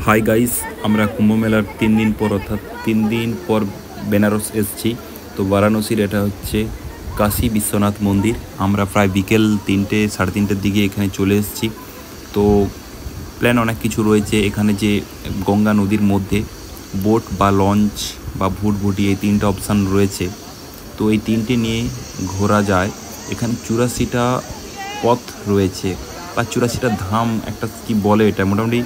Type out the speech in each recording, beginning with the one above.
Hi guys, আমরা কুম্ভ মেলার 3 দিন পর অর্থাৎ 3 দিন পর বেনারস এসেছি। তো বারাণসীর এটা হচ্ছে কাশী বিশ্বনাথ মন্দির। আমরা প্রায় বিকেল 3টে সাড়ে 3টের দিকে এখানে চলে এসেছি। তো প্ল্যান অনেক কিছু রয়েছে এখানে, যে গঙ্গা নদীর মধ্যে বোট বা লঞ্চ বা ভুটভুটি এই 3টা অপশান রয়েছে। তো এই 3টে নিয়ে ঘোরা যায়। এখানে 84টা পথ রয়েছে বা 84টা ধাম, একটা কি বলে এটা, মোটামুটি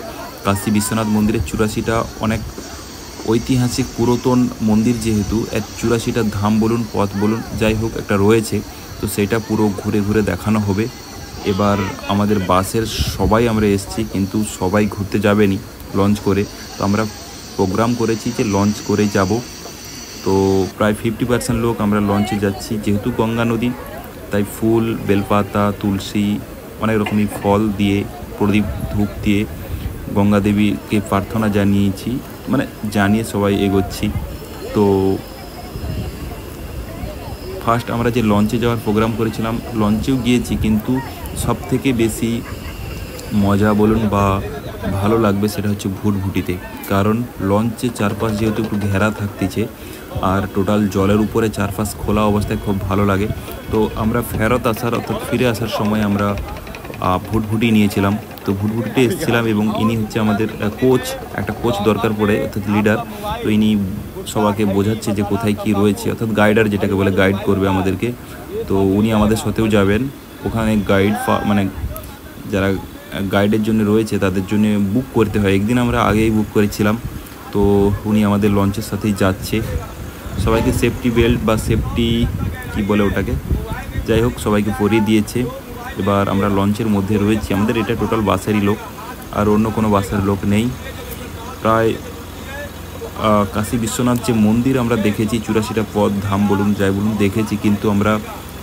কাশী বিশ্বনাথ মন্দিরের 84টা অনেক ঐতিহাসিক পুরাতন মন্দির, যেহেতু এর 84টা ধাম বলুন পথ বলুন যাই হোক একটা রয়েছে। তো সেটা পুরো ঘুরে ঘুরে দেখানো হবে। এবার আমাদের বাসের সবাই আমরা এসেছি, কিন্তু সবাই ঘুরতে যাবেনি লঞ্চ করে। তো আমরা প্রোগ্রাম করেছি যে লঞ্চ করে যাব। তো প্রায় 50% লোক আমরা লঞ্চে যাচ্ছি। যেহেতু গঙ্গা নদী, তাই ফুল, বেলপাতা, তুলসী, অনেক রকমই ফল দিয়ে, প্রদীপ ধূপ দিয়ে গঙ্গা দেবীকে প্রার্থনা জানিয়ে সবাই এগোচ্ছি। তো ফার্স্ট আমরা যে লঞ্চে যাওয়ার প্রোগ্রাম করেছিলাম, লঞ্চেও গিয়েছি, কিন্তু সব থেকে বেশি মজা বলুন বা ভালো লাগবে সেটা হচ্ছে ভুটভুটিতে। কারণ লঞ্চের চারপাশ যেহেতু একটু ঘেরা থাকতেছে আর টোটাল জলের উপরে চারপাশ খোলা অবস্থায় খুব ভালো লাগে। তো আমরা ফিরে আসার সময় আমরা ভুটভুটি নিয়েছিলাম। তো ভুটভুটিতে এসেছিলাম এবং ইনি হচ্ছে আমাদের একটা কোচ দরকার পড়ে, অর্থাৎ লিডার। তো ইনি সবাইকে বোঝাচ্ছে যে কোথায় কি রয়েছে, অর্থাৎ গাইডার যেটাকে বলে, গাইড করবে আমাদেরকে। তো উনি আমাদের সাথেও যাবেন। ওখানে যারা গাইডের জন্য রয়েছে তাদের জন্য বুক করতে হয়, একদিন আমরা আগেই বুক করেছিলাম। তো উনি আমাদের লঞ্চের সাথেই যাচ্ছে। সবাইকে সেফটি বেল্ট বা সেফটি কি বলে ওটাকে, যাই হোক সবাইকে পরিয়ে দিয়েছে। এবার আমরা লঞ্চের মধ্যে রয়েছি। আমাদের এটা টোটাল বাসেরই লোক, আর অন্য কোনো বাসের লোক নেই। প্রায় কাশী বিশ্বনাথ যে মন্দির আমরা দেখেছি, 84টা পথ ধাম বলুন যাই বলুন দেখেছি, কিন্তু আমরা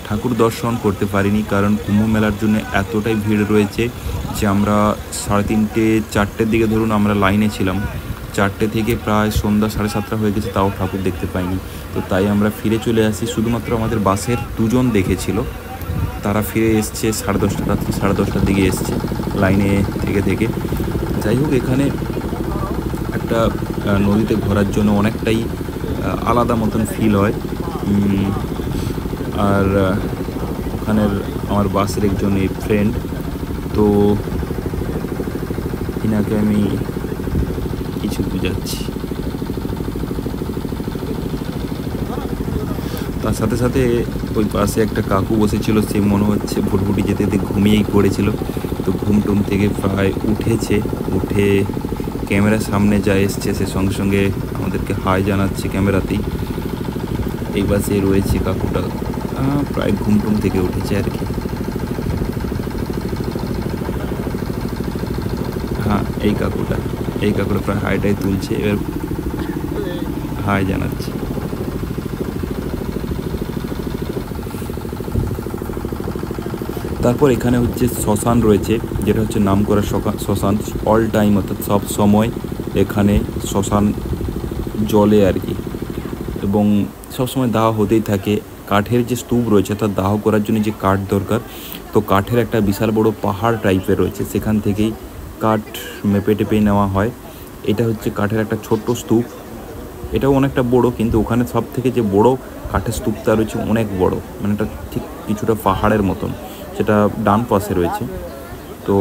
ঠাকুর দর্শন করতে পারিনি। কারণ কুম্ভ মেলার জন্য এতটাই ভিড় রয়েছে যে আমরা 3:30 4টের দিকে ধরুন আমরা লাইনে ছিলাম। 4টে থেকে প্রায় সন্ধ্যা 7:30 হয়ে গেছে, তাও ঠাকুর দেখতে পাইনি। তো তাই আমরা ফিরে চলে আসি। শুধুমাত্র আমাদের বাসের 2জন দেখেছিল, তারা ফিরে এসছে রাত্রি 10:30টার দিকে এসছে লাইনে থেকে। যাই হোক, এখানে একটা নদীতে ঘোরার জন্য অনেকটাই আলাদা মতন ফিল হয়। আর ওখানের আমার বাসের একজন ফ্রেন্ড, তো ইনাকে আমি কিছু বুঝাচ্ছি। তার সাথে সাথে ওই পাশে একটা কাকু বসেছিল, সে মনে হচ্ছে ভুটভুটি যেতে যেতে ঘুমিয়েই পড়েছিল। তো ঘুমটুম থেকে প্রায় উঠে ক্যামেরার সামনে যা এসছে সে সঙ্গে সঙ্গে আমাদেরকে হাই জানাচ্ছে ক্যামেরাতেই। এই বাসে রয়েছে কাকুটা, প্রায় ঘুমটুম থেকে উঠেছে আর কি। হ্যাঁ, এই কাকুটা প্রায় হাইটাই তুলছে, এবার হাই জানাচ্ছে। তারপর এখানে হচ্ছে শ্মশান রয়েছে, যেটা হচ্ছে নামকরা শ্মশান। অল টাইম অর্থাৎ সব সময় এখানে শ্মশান জলে আর কি, এবং সবসময় দাহ হতেই থাকে। কাঠের যে স্তূপ রয়েছে, অর্থাৎ দাহ করার জন্য যে কাঠ দরকার, তো কাঠের একটা বিশাল বড় পাহাড় টাইপের রয়েছে, সেখান থেকেই কাঠ মেপে নেওয়া হয়। এটা হচ্ছে কাঠের একটা ছোট্ট স্তূপ, এটাও অনেকটা বড়, কিন্তু ওখানে সব থেকে যে বড় কাঠের স্তূপটা রয়েছে অনেক বড়, মানে এটা ঠিক কিছুটা পাহাড়ের মতন, সেটা ডান পাশে রয়েছে। তো